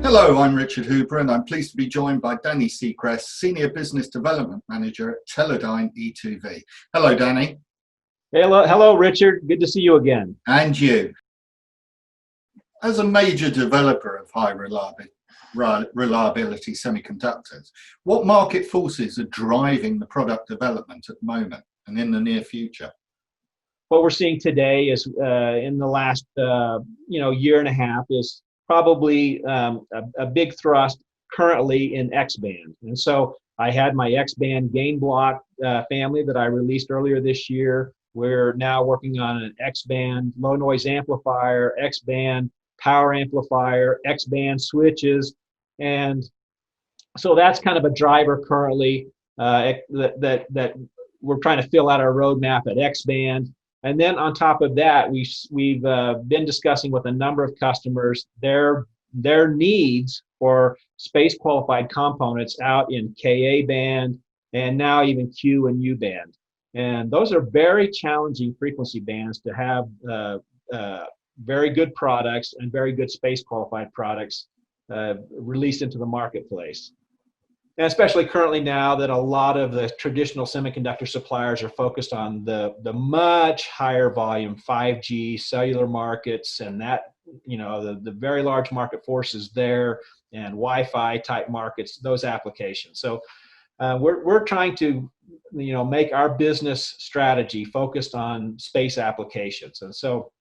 Hello, I'm Richard Hooper and I'm pleased to be joined by Danny Seacrest, Senior Business Development Manager at Teledyne e2v. Hello, Danny. Hello, Richard. Good to see you again. And you. As a major developer of high reliability semiconductors, what market forces are driving the product development at the moment and in the near future? What we're seeing today is in the last year and a half is probably a big thrust currently in Xband. And so I had my Xband gain block family that I released earlier this year. We're now working on an Xband low noise amplifier, Xband power amplifier, Xband switches. And so that's kind of a driver currently that we're trying to fill out our roadmap at Xband. And then on top of that, we've been discussing with a number of customers their needs for space qualified components out in Ka band and now even Q and U band. And those are very challenging frequency bands to have very good products and very good space qualified products released into the marketplace. And especially currently now that a lot of the traditional semiconductor suppliers are focused on the much higher volume 5G cellular markets and that, the very large market forces there and Wi-Fi type markets, those applications. So we're trying to, make our business strategy focused on space applications. And so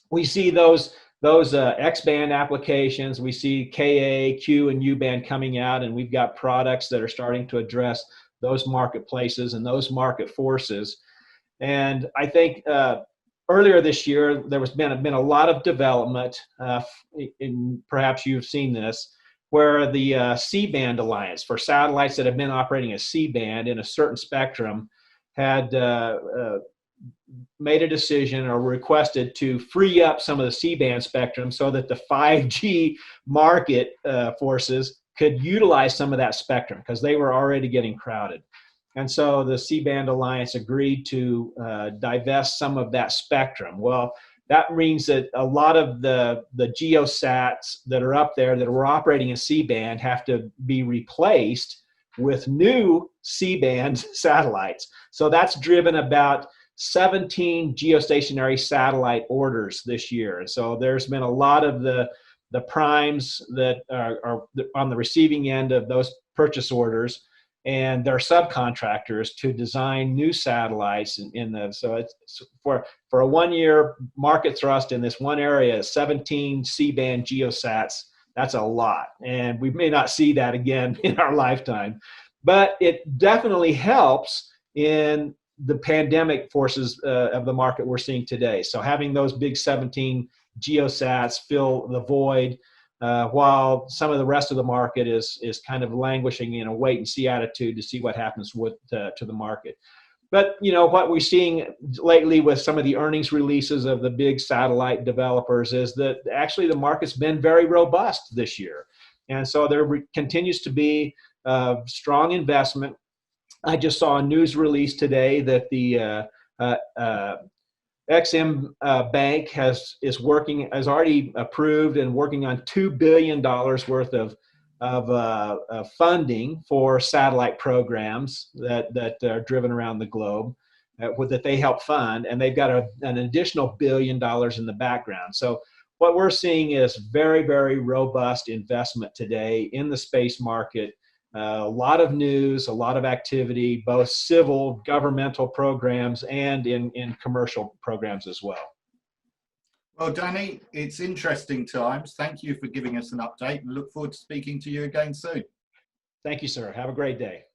we see those X-band applications, we see Ka, Q, and U-band coming out, and we've got products that are starting to address those marketplaces and those market forces. And I think earlier this year, there has been a lot of development, and perhaps you've seen this, where the Cband Alliance for satellites that have been operating as C-band in a certain spectrum had made a decision or requested to free up some of the C-band spectrum so that the 5G market forces could utilize some of that spectrum because they were already getting crowded. And so the C-band Alliance agreed to divest some of that spectrum. Well, that means that a lot of the geosats that are up there that were operating in C-band have to be replaced with new C-band satellites. So that's driven about 17 geostationary satellite orders this year. And so there's been a lot of the primes that are on the receiving end of those purchase orders and their subcontractors to design new satellites so it's for a 1 year market thrust in this one area, 17 C-band geosats. That's a lot. And we may not see that again in our lifetime, but it definitely helps in the pandemic forces of the market we're seeing today. So having those big 17 geosats fill the void while some of the rest of the market is kind of languishing in a wait and see attitude to see what happens with to the market. But what we're seeing lately with some of the earnings releases of the big satellite developers is that actually the market's been very robust this year. And so there continues to be strong investment. I just saw a news release today that the Ex-Im Bank has already approved and working on $2 billion worth of funding for satellite programs that are driven around the globe that they help fund, and they've got an additional $1 billion in the background. So what we're seeing is very, very robust investment today in the space market. A lot of news, a lot of activity, both civil, governmental programs and in commercial programs as well. Well, Danny, it's interesting times. Thank you for giving us an update and look forward to speaking to you again soon. Thank you, sir. Have a great day.